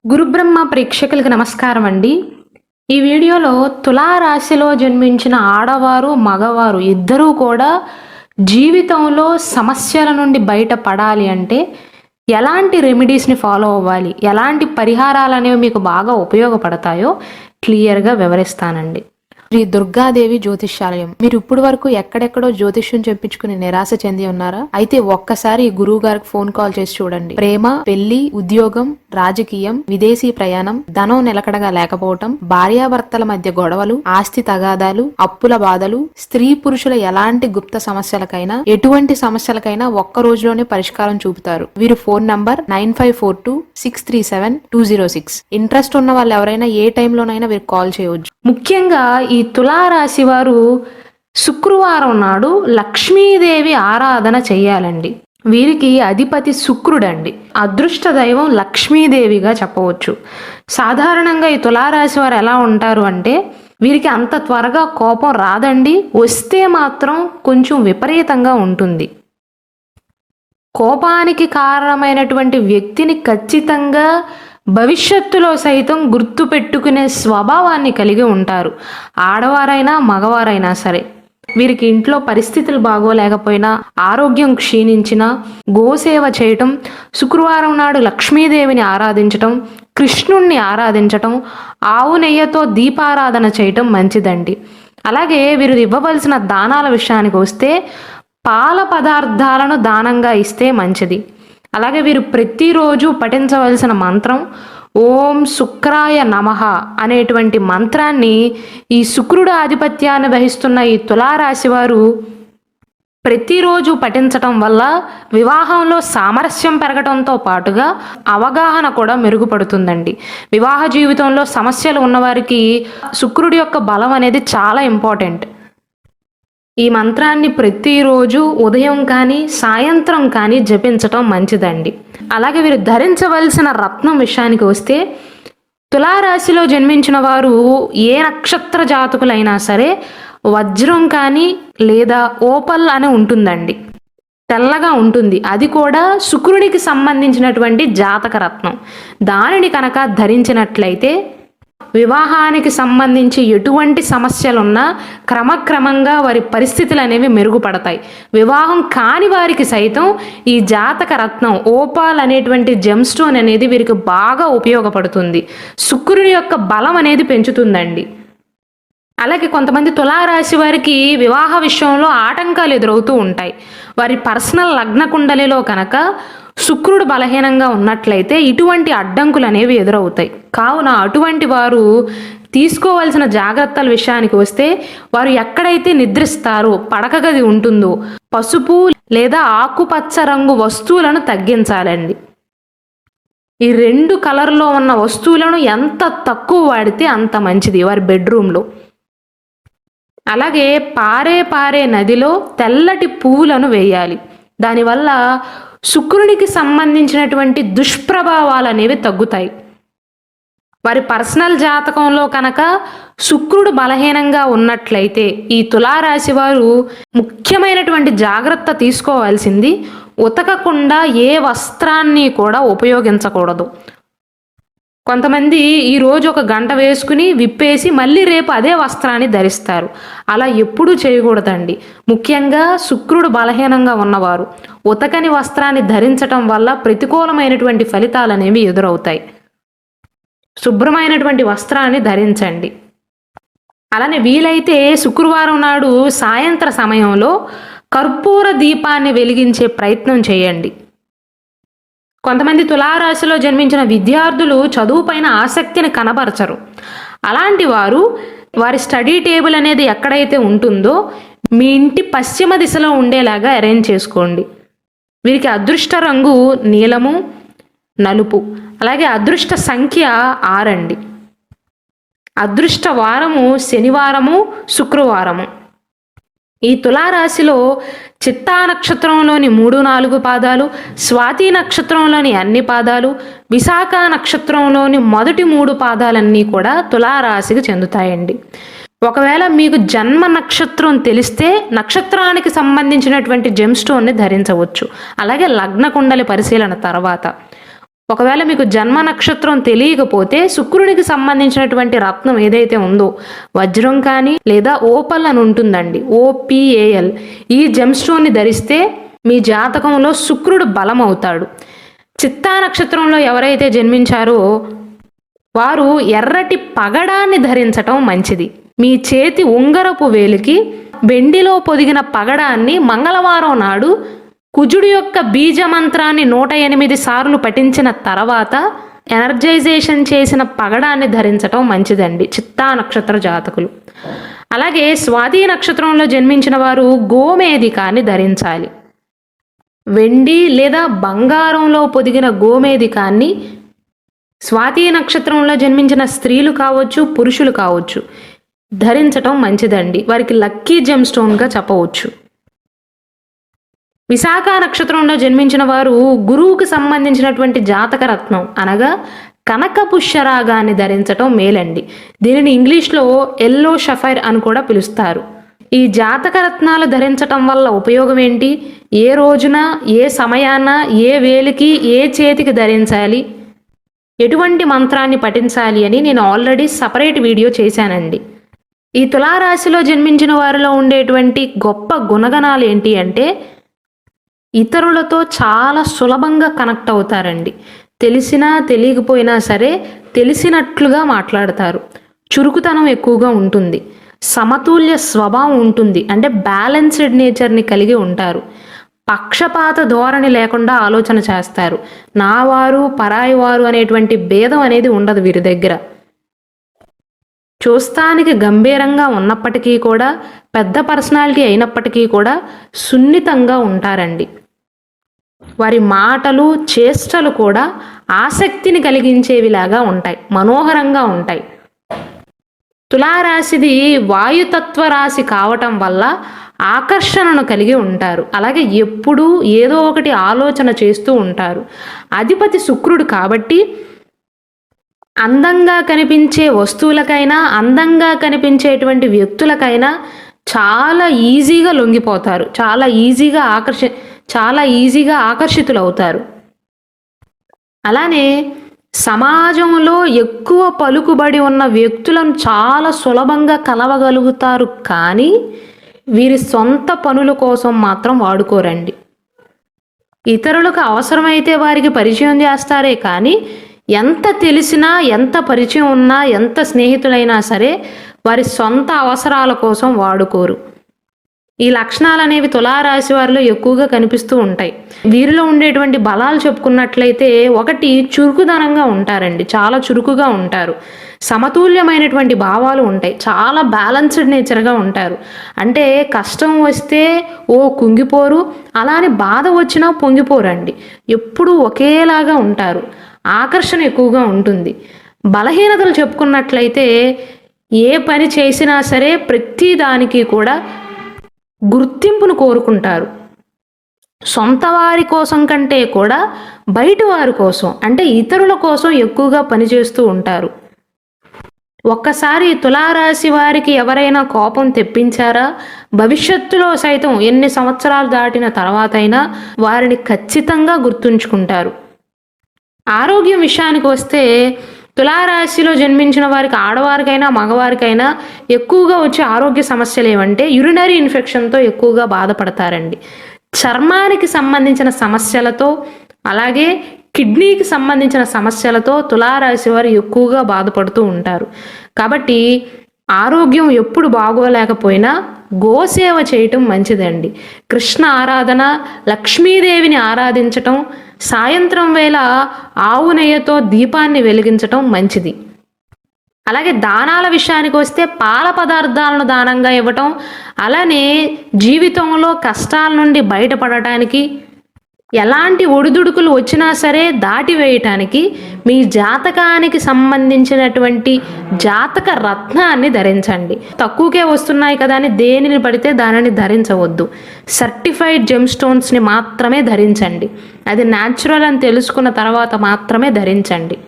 గురుబ్రహ్మ ప్రేక్షకులకు నమస్కారం అండి. ఈ వీడియోలో తులారాశిలో జన్మించిన ఆడవారు మగవారు ఇద్దరూ కూడా జీవితంలో సమస్యల నుండి బయటపడాలి అంటే ఎలాంటి రెమెడీస్ని ఫాలో అవ్వాలి, ఎలాంటి పరిహారాలు అనేవి మీకు బాగా ఉపయోగపడతాయో క్లియర్గా వివరిస్తానండి. శ్రీ దుర్గాదేవి జ్యోతిష్యాలయం. మీరు ఇప్పుడు వరకు ఎక్కడెక్కడో జ్యోతిష్యం చెప్పించుకుని నిరాశ చెంది ఉన్నారా? అయితే ఒక్కసారి గురువు గారికి ఫోన్ కాల్ చేసి చూడండి. ప్రేమ, పెళ్లి, ఉద్యోగం, రాజకీయం, విదేశీ ప్రయాణం, ధనం నిలకడగా లేకపోవటం, భార్యాభర్తల మధ్య గొడవలు, ఆస్తి తగాదాలు, అప్పుల బాధలు, స్త్రీ పురుషుల ఎలాంటి గుప్త సమస్యలకైనా ఎటువంటి సమస్యలకైనా ఒక్క రోజులోనే పరిష్కారం చూపుతారు. వీరు ఫోన్ నంబర్ 9542637206. ఇంట్రెస్ట్ ఉన్న వాళ్ళు ఎవరైనా ఏ టైంలోనైనా వీరు కాల్ చేయవచ్చు. ముఖ్యంగా ఈ తులారాశి వారు శుక్రవారం నాడు లక్ష్మీదేవి ఆరాధన చెయ్యాలండి. వీరికి అధిపతి శుక్రుడండి. అదృష్ట దైవం లక్ష్మీదేవిగా చెప్పవచ్చు. సాధారణంగా ఈ తులారాశి వారు ఎలా ఉంటారు అంటే వీరికి అంత త్వరగా కోపం రాదండి. వస్తే మాత్రం కొంచెం విపరీతంగా ఉంటుంది. కోపానికి కారణమైనటువంటి వ్యక్తిని ఖచ్చితంగా భవిష్యత్తులో సైతం గుర్తు పెట్టుకునే స్వభావాన్ని కలిగి ఉంటారు. ఆడవారైనా మగవారైనా సరే. వీరికి ఇంట్లో పరిస్థితులు బాగోలేకపోయినా, ఆరోగ్యం క్షీణించినా గోసేవ చేయటం, శుక్రవారం నాడు లక్ష్మీదేవిని ఆరాధించటం, కృష్ణుణ్ణి ఆరాధించటం, ఆవు నెయ్యతో దీపారాధన చేయటం మంచిదండి. అలాగే వీరు ఇవ్వవలసిన దానాల విషయానికి వస్తే పాల పదార్థాలను దానంగా ఇస్తే మంచిది. అలాగే వీరు ప్రతిరోజు పఠించవలసిన మంత్రం ఓం శుక్రాయ నమః అనేటువంటి మంత్రాన్ని ఈ శుక్రుడు ఆధిపత్యాన్ని వహిస్తున్న ఈ తులారాశి వారు ప్రతిరోజు పఠించటం వల్ల వివాహంలో సామరస్యం పెరగటంతో పాటుగా అవగాహన కూడా మెరుగుపడుతుందండి. వివాహ జీవితంలో సమస్యలు ఉన్నవారికి శుక్రుడి యొక్క బలం అనేది చాలా ఇంపార్టెంట్. ఈ మంత్రాన్ని ప్రతిరోజు ఉదయం కానీ సాయంత్రం కానీ జపించటం మంచిదండి. అలాగే వీరు ధరించవలసిన రత్నం విషయానికి వస్తే తులారాశిలో జన్మించిన వారు ఏ నక్షత్ర జాతకులైనా సరే వజ్రం కానీ లేదా ఓపల్ అని ఉంటుందండి. తెల్లగా ఉంటుంది. అది కూడా శుక్రుడికి సంబంధించినటువంటి జాతక రత్నం. దానిని కనుక ధరించినట్లయితే వివాహానికి సంబంధించి ఎటువంటి సమస్యలున్నా క్రమక్రమంగా వారి పరిస్థితులు అనేవి మెరుగుపడతాయి. వివాహం కాని వారికి సైతం ఈ జాతక రత్నం ఓపాల్ అనేటువంటి జెమ్ స్టోన్ అనేది వీరికి బాగా ఉపయోగపడుతుంది. శుక్రుని యొక్క బలం అనేది పెంచుతుందండి. అలాగే కొంతమంది తులారాశి వారికి వివాహ విషయంలో ఆటంకాలు ఎదురవుతూ ఉంటాయి. వారి పర్సనల్ లగ్న కుండలిలో కనుక శుక్రుడు బలహీనంగా ఉన్నట్లయితే ఇటువంటి అడ్డంకులు అనేవి ఎదురవుతాయి. కావున అటువంటి వారు తీసుకోవాల్సిన జాగ్రత్తల విషయానికి వస్తే వారు ఎక్కడైతే నిద్రిస్తారో పడక గది ఉంటుందో పసుపు లేదా ఆకుపచ్చ రంగు వస్తువులను తగ్గించాలండి. ఈ రెండు కలర్లో ఉన్న వస్తువులను ఎంత తక్కువ వాడితే అంత మంచిది వారి బెడ్రూమ్లో. అలాగే పారే నదిలో తెల్లటి పువ్వులను వేయాలి. దానివల్ల శుక్రునికి సంబంధించినటువంటి దుష్ప్రభావాలు అనేవి తగ్గుతాయి. వారి పర్సనల్ జాతకంలో కనుక శుక్రుడు బలహీనంగా ఉన్నట్లయితే ఈ తులారాశి వారు ముఖ్యమైనటువంటి జాగ్రత్త తీసుకోవాల్సింది ఉతకకుండా ఏ వస్త్రాన్ని కూడా ఉపయోగించకూడదు. కొంతమంది ఈరోజు ఒక గంట వేసుకుని విప్పేసి మళ్ళీ రేపు అదే వస్త్రాన్ని ధరిస్తారు. అలా ఎప్పుడూ చేయకూడదండి. ముఖ్యంగా శుక్రుడు బలహీనంగా ఉన్నవారు ఉతకని వస్త్రాన్ని ధరించటం వల్ల ప్రతికూలమైనటువంటి ఫలితాలు అనేవి ఎదురవుతాయి. శుభ్రమైనటువంటి వస్త్రాన్ని ధరించండి. అలానే వీలైతే శుక్రవారం నాడు సాయంత్ర సమయంలో కర్పూర దీపాన్ని వెలిగించే ప్రయత్నం చేయండి. కొంతమంది తులారాశిలో జన్మించిన విద్యార్థులు చదువుపైన ఆసక్తిని కనబరచరు. అలాంటి వారు వారి స్టడీ టేబుల్ అనేది ఎక్కడైతే ఉంటుందో మీ ఇంటి పశ్చిమ దిశలో ఉండేలాగా అరేంజ్ చేసుకోండి. వీరికి అదృష్ట రంగు నీలము, నలుపు. అలాగే అదృష్ట సంఖ్య 6 అండి. అదృష్ట వారము శనివారము, శుక్రవారము. ఈ తులారాశిలో చిత్తా నక్షత్రంలోని 3-4 పాదాలు, స్వాతి నక్షత్రంలోని అన్ని పాదాలు, విశాఖ నక్షత్రంలోని మొదటి 3 పాదాలన్నీ కూడా తులారాశికి చెందుతాయండి. ఒకవేళ మీకు జన్మ నక్షత్రం తెలిస్తే నక్షత్రానికి సంబంధించినటువంటి జెమ్ స్టోన్ని ధరించవచ్చు. అలాగే లగ్న కుండలి పరిశీలన తర్వాత ఒకవేళ మీకు జన్మ నక్షత్రం తెలియకపోతే శుక్రునికి సంబంధించినటువంటి రత్నం ఏదైతే ఉందో వజ్రం కానీ లేదా ఓపల్ అని ఉంటుందండి, ఓపిఏఎల్, ఈ జెమ్ స్టోన్ని ధరిస్తే మీ జాతకంలో శుక్రుడు బలం అవుతాడు. చిత్తా నక్షత్రంలో ఎవరైతే జన్మించారో వారు ఎర్రటి పగడాన్ని ధరించటం మంచిది. మీ చేతి ఉంగరపు వేలికి వెండిలో పొదిగిన పగడాన్ని మంగళవారం నాడు కుజుడు యొక్క బీజమంత్రాన్ని 108 సార్లు పఠించిన తర్వాత ఎనర్జైజేషన్ చేసిన పగడాన్ని ధరించటం మంచిదండి చిత్తా నక్షత్ర జాతకులు. అలాగే స్వాతి నక్షత్రంలో జన్మించిన వారు గోమేధికాన్ని ధరించాలి. వెండి లేదా బంగారంలో పొదిగిన గోమేధికాన్ని స్వాతి నక్షత్రంలో జన్మించిన స్త్రీలు కావచ్చు, పురుషులు కావచ్చు ధరించటం మంచిదండి. వారికి లక్కీ జెమ్ స్టోన్గా చెప్పవచ్చు. విశాఖ నక్షత్రంలో జన్మించిన వారు గురువుకు సంబంధించినటువంటి జాతక రత్నం అనగా కనక పుష్యరాగాన్ని ధరించటం మేలండి. దీనిని ఇంగ్లీష్లో ఎల్లో షఫైర్ అని కూడా పిలుస్తారు. ఈ జాతక రత్నాలు ధరించటం వల్ల ఉపయోగం ఏంటి, ఏ రోజున, ఏ సమయాన, ఏ వేలికి, ఏ చేతికి ధరించాలి, ఎటువంటి మంత్రాన్ని పఠించాలి అని నేను ఆల్రెడీ సపరేట్ వీడియో చేశానండి. ఈ తులారాశిలో జన్మించిన వారిలో ఉండేటువంటి గొప్ప గుణగణాలు ఏంటి అంటే ఇతరులతో చాలా సులభంగా కనెక్ట్ అవుతారండి. తెలిసినా తెలియకపోయినా సరే తెలిసినట్లుగా మాట్లాడతారు. చురుకుతనం ఎక్కువగా ఉంటుంది. సమతుల్య స్వభావం ఉంటుంది, అంటే బ్యాలెన్స్డ్ నేచర్ని కలిగి ఉంటారు. పక్షపాత ధోరణి లేకుండా ఆలోచన చేస్తారు. నావారు పరాయి వారు అనేటువంటి భేదం అనేది ఉండదు వీరి దగ్గర. చూస్తానికి గంభీరంగా ఉన్నప్పటికీ కూడా, పెద్ద పర్సనాలిటీ అయినప్పటికీ కూడా సున్నితంగా ఉంటారండి. వారి మాటలు చేష్టలు కూడా ఆసక్తిని కలిగించేవిలాగా ఉంటాయి, మనోహరంగా ఉంటాయి. తులారాశిది వాయుతత్వ రాశి కావటం వల్ల ఆకర్షణను కలిగి ఉంటారు. అలాగే ఎప్పుడూ ఏదో ఒకటి ఆలోచన చేస్తూ ఉంటారు. అధిపతి శుక్రుడు కాబట్టి అందంగా కనిపించే వస్తువులకైనా, అందంగా కనిపించేటువంటి వ్యక్తులకైనా చాలా ఈజీగా లొంగిపోతారు. చాలా ఈజీగా ఆకర్షితులవుతారు. అలానే సమాజంలో ఎక్కువ పలుకుబడి ఉన్న వ్యక్తులను చాలా సులభంగా కలవగలుగుతారు. కానీ వీరి సొంత పనుల కోసం మాత్రం వాడుకోరండి. ఇతరులకు అవసరమైతే వారికి పరిచయం చేస్తారే కానీ ఎంత తెలిసినా, ఎంత పరిచయం ఉన్నా, ఎంత స్నేహితులైనా సరే వారి సొంత అవసరాల కోసం వాడుకోరు. ఈ లక్షణాలు అనేవి తులారాశి వారిలో ఎక్కువగా కనిపిస్తూ ఉంటాయి. వీరిలో ఉండేటువంటి బలాలు చెప్పుకున్నట్లయితే, ఒకటి చురుకుదనంగా ఉంటారండి, చాలా చురుకుగా ఉంటారు. సమతుల్యమైనటువంటి భావాలు ఉంటాయి, చాలా బ్యాలెన్స్డ్ నేచర్గా ఉంటారు. అంటే కష్టం వస్తే కుంగిపోరు, అలానే బాధ వచ్చినా పొంగిపోరండి. ఎప్పుడూ ఒకేలాగా ఉంటారు. ఆకర్షణ ఎక్కువగా ఉంటుంది. బలహీనతలు చెప్పుకున్నట్లయితే ఏ పని చేసినా సరే ప్రతి దానికి కూడా గుర్తింపును కోరుకుంటారు. సొంత వారి కోసం కంటే కూడా బయట వారి కోసం, అంటే ఇతరుల కోసం ఎక్కువగా పనిచేస్తూ ఉంటారు. ఒక్కసారి తులారాశి వారికి ఎవరైనా కోపం తెప్పించారా, భవిష్యత్తులో సైతం ఎన్ని సంవత్సరాలు దాటిన తర్వాతైనా వారిని ఖచ్చితంగా గుర్తుంచుకుంటారు. ఆరోగ్యం విషయానికి వస్తే తులారాశిలో జన్మించిన వారికి, ఆడవారికైనా మగవారికైనా ఎక్కువగా వచ్చే ఆరోగ్య సమస్యలు ఏమంటే యూరినరీ ఇన్ఫెక్షన్తో ఎక్కువగా బాధపడతారండి. చర్మానికి సంబంధించిన సమస్యలతో, అలాగే కిడ్నీకి సంబంధించిన సమస్యలతో తులారాశి వారు ఎక్కువగా బాధపడుతూ ఉంటారు. కాబట్టి ఆరోగ్యం ఎప్పుడు బాగోలేకపోయినా గోసేవ చేయటం మంచిదండి. కృష్ణ ఆరాధన, లక్ష్మీదేవిని ఆరాధించటం, సాయంత్రం వేళ ఆవు నెయ్యితో దీపాన్ని వెలిగించటం మంచిది. అలాగే దానాల విషయానికి వస్తే పాల పదార్థాలను దానంగా ఇవ్వటం, అలానే జీవితంలో కష్టాల నుండి బయటపడటానికి, ఎలాంటి ఒడిదుడుకులు వచ్చినా సరే దాటివేయటానికి మీ జాతకానికి సంబంధించినటువంటి జాతక రత్నాన్ని ధరించండి. తక్కువకే వస్తున్నాయి కదా అని దేనిని పడితే దానిని ధరించవద్దు. సర్టిఫైడ్ జెమ్ స్టోన్స్ని మాత్రమే ధరించండి. అది న్యాచురల్ అని తెలుసుకున్న తర్వాత మాత్రమే ధరించండి.